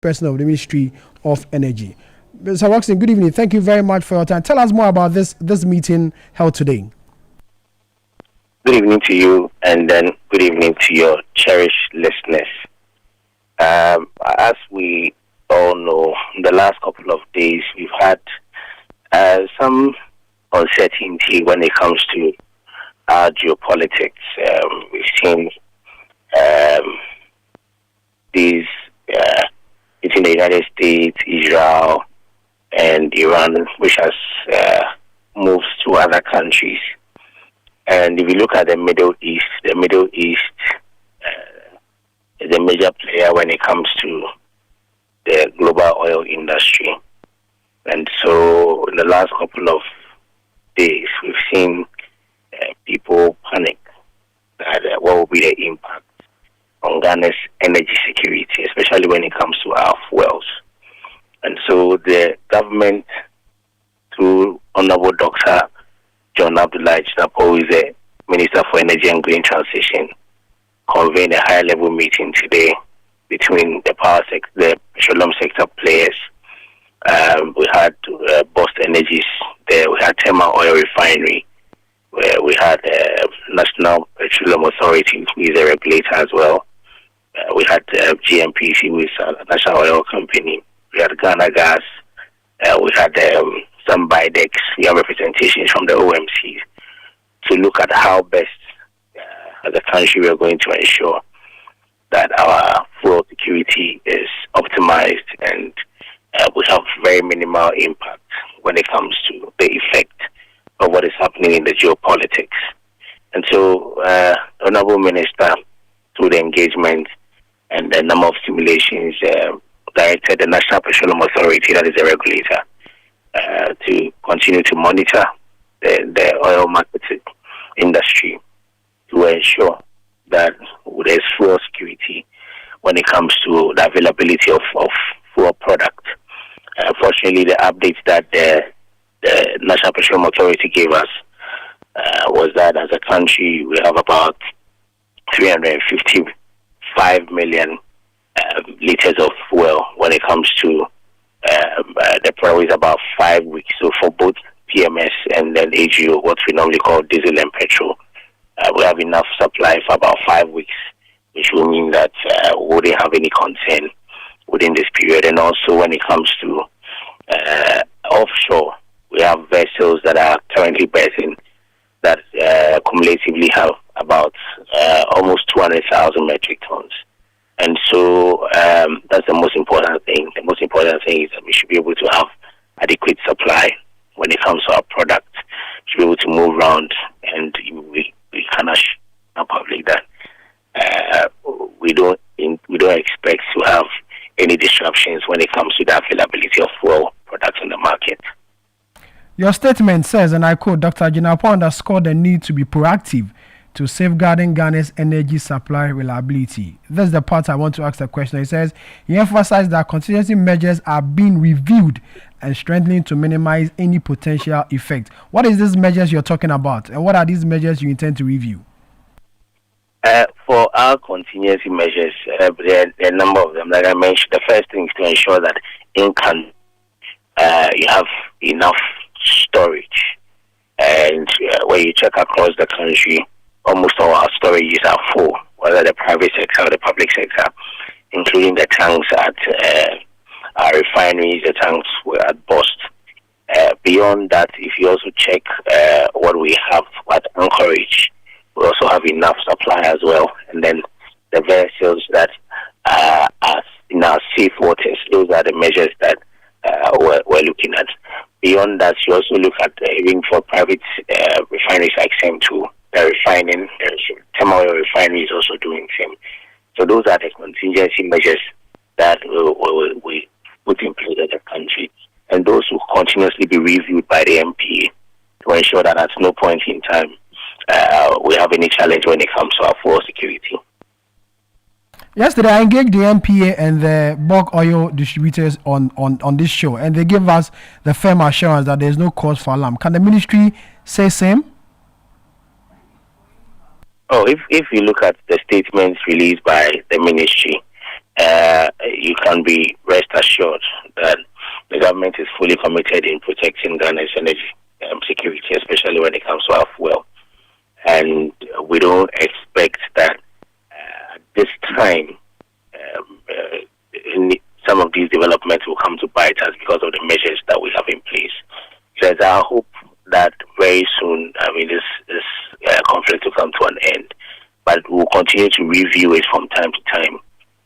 person of the Ministry of Energy. Mr. Roxton, good evening. Thank you very much for your time. Tell us more about this meeting held today. Good evening to you, and then good evening to your cherished listeners. As we all know, the last couple of days we've had some uncertainty when it comes to our geopolitics. We've seen these between the United States, Israel, and Iran, which has moved to other countries. And if you look at the Middle East is a major player when it comes to the global oil industry. And so in the last couple of days, we've seen people panic that what will be the impact on Ghana's energy security, especially when it comes to our fuels. And so the government, through Honorable Dr. John Abdullah Chinapo, who is the Minister for Energy and Green Transition, convened a high-level meeting today between the power sector, the petroleum sector players. We had Bost Energies there. We had Tema Oil Refinery, where we had National Petroleum Authority, who is a regulator as well. We had GMPC, who is a national oil company. We had Ghana Gas. We had some BIDEX. We have representations from the OMCs to look at how best, as a country, we are going to ensure that our fuel security is optimized and we have very minimal impact when it comes to the effect of what is happening in the geopolitics. And so, Honorable Minister, through the engagement and the number of simulations, directed the National Petroleum Authority, that is the regulator, to continue to monitor the oil market industry to ensure that there's fuel security when it comes to the availability of fuel product. Fortunately, the updates that the National Petroleum Authority gave us was that as a country we have about 355 million liters of fuel when it comes to the product is about 5 weeks. So for both PMS and then AGO, what we normally call diesel and petrol, we have enough supply for about 5 weeks, which will mean that we wouldn't have any concern within this period. And also when it comes to offshore, we have vessels that are currently berthing that cumulatively have about almost 200,000 metric tons. And so that's the most important thing. The most important thing is that we should be able to have adequate supply when it comes to our product. We should be able to move around, and we cannot show public that we don't expect to have any disruptions when it comes to the availability of fuel products in the market. Your statement says, and I quote, Dr. Jinapo underscored the need to be proactive to safeguarding Ghana's energy supply reliability. That's the part I want to ask the question. He says, he emphasized that contingency measures are being reviewed and strengthening to minimize any potential effect. What is these measures you're talking about, and what are these measures you intend to review? For our contingency measures, there are a number of them. Like I mentioned, the first thing is to ensure that in country you have enough storage. And when you check across the country, almost all our storages are full, whether the private sector or the public sector, including the tanks at our refineries, the tanks were at Bost. Beyond that, if you also check what we have at Anchorage, we also have enough supply as well. And then the vessels that are in our safe waters, those are the measures that we're looking at. Beyond that, you also look at even for private refineries like SEM2, the refining, Tema Oil Refinery is also doing the same. So those are the contingency measures that we put in place as a country. And those will continuously be reviewed by the MPA to ensure that at no point in time we have any challenge when it comes to our fuel security. Yesterday, I engaged the MPA and the bulk oil distributors on this show, and they gave us the firm assurance that there is no cause for alarm. Can the ministry say same? Oh, if you look at the statements released by the ministry, you can be rest assured that the government is fully committed in protecting Ghana's energy security, especially when it comes to our fuel. And we don't expect that at this time some of these developments will come to bite us because of the measures that we have in place. There's our hope that very soon, this conflict will come to an end. But we'll continue to review it from time to time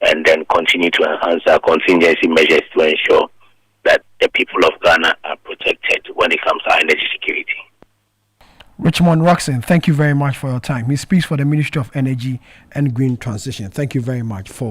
and then continue to enhance our contingency measures to ensure that the people of Ghana are protected when it comes to our energy security. Richmond Roxon, thank you very much for your time. He speaks for the Ministry of Energy and Green Transition. Thank you very much for